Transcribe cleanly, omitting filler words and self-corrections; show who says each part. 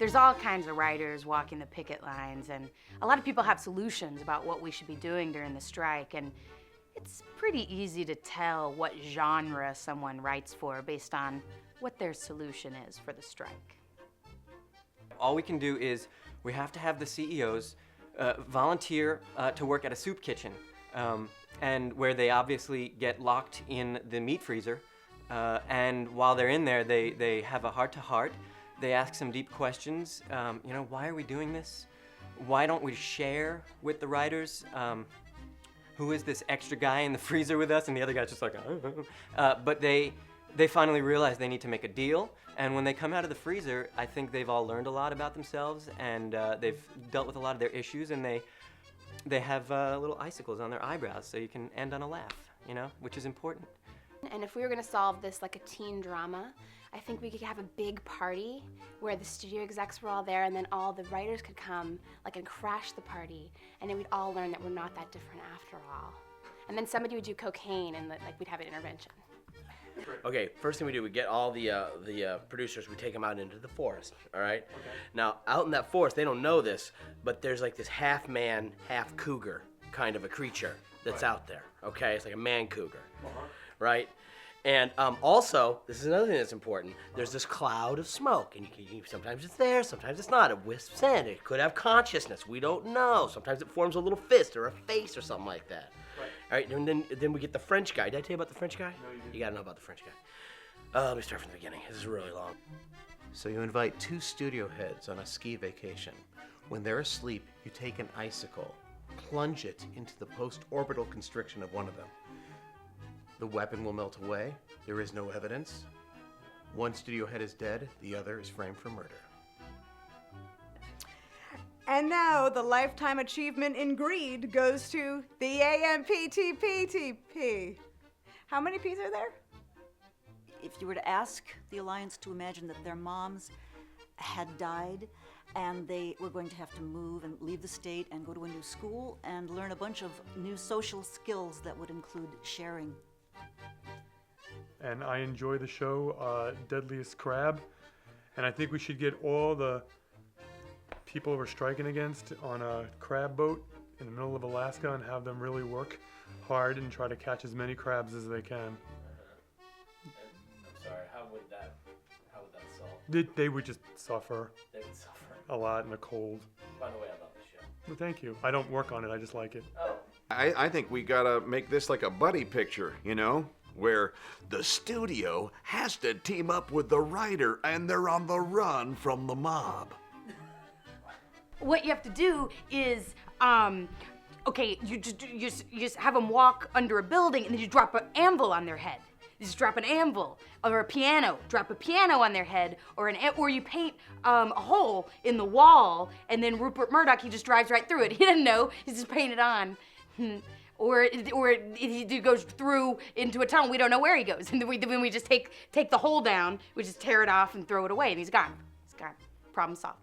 Speaker 1: there's all kinds of writers walking the picket lines, and a lot of people have solutions about what we should be doing during the strike, and it's pretty easy to tell what genre someone writes for based on what their solution is for the strike.
Speaker 2: All we can do is we have to have the CEOs volunteer to work at a soup kitchen, and where they obviously get locked in the meat freezer, and while they're in there, they have a heart-to-heart. They ask some deep questions. You know, why are we doing this? Why don't we share with the writers? Who is this extra guy in the freezer with us? And the other guy's just like, but they finally realize they need to make a deal. And when they come out of the freezer, I think they've all learned a lot about themselves, and they've dealt with a lot of their issues, and they have little icicles on their eyebrows, so you can end on a laugh, you know, which is important.
Speaker 3: And if we were going to solve this like a teen drama, I think we could have a big party where the studio execs were all there, and then all the writers could come and crash the party, and then we'd all learn that we're not that different after all. And then somebody would do cocaine, and we'd have an intervention.
Speaker 4: Okay, first thing we do, we get all the producers, we take them out into the forest, all right? Okay. Now, out in that forest, they don't know this, but there's this half man, half cougar kind of a creature that's out there, okay? It's like a man cougar, right? And also, this is another thing that's important, there's this cloud of smoke, and sometimes it's there, sometimes it's not. It wisps in. It could have consciousness. We don't know. Sometimes it forms a little fist or a face or something like that. Right. All right, and then we get the French guy. Did I tell you about the French guy? No, you didn't. You gotta know about the French guy. Let me start from the beginning. This is really long.
Speaker 5: So you invite two studio heads on a ski vacation. When they're asleep, you take an icicle, plunge it into the post-orbital constriction of one of them. The weapon will melt away. There is no evidence. One studio head is dead. The other is framed for murder.
Speaker 6: And now the Lifetime Achievement in Greed goes to the AMPTPTP. How many P's are there?
Speaker 7: If you were to ask the Alliance to imagine that their moms had died and they were going to have to move and leave the state and go to a new school and learn a bunch of new social skills that would include sharing.
Speaker 8: And I enjoy the show, Deadliest Crab, and I think we should get all the people we're striking against on a crab boat in the middle of Alaska and have them really work hard and try to catch as many crabs as they can.
Speaker 4: I'm sorry, how would that solve?
Speaker 8: They would just suffer.
Speaker 4: They would suffer.
Speaker 8: A lot in the cold.
Speaker 4: By the way, I love the show.
Speaker 8: Well, thank you. I don't work on it, I just like it.
Speaker 4: Oh.
Speaker 9: I think we gotta make this like a buddy picture, you know? Where the studio has to team up with the writer and they're on the run from the mob.
Speaker 1: What you have to do is, okay, you just have them walk under a building, and then you drop an anvil on their head. You just drop an anvil or a piano. Drop a piano on their head, or you paint a hole in the wall, and then Rupert Murdoch, he just drives right through it. He doesn't know. He's just painted on. Or he goes through into a tunnel. We don't know where he goes, and then we just take the hole down. We just tear it off and throw it away, and he's gone. He's gone. Problem solved.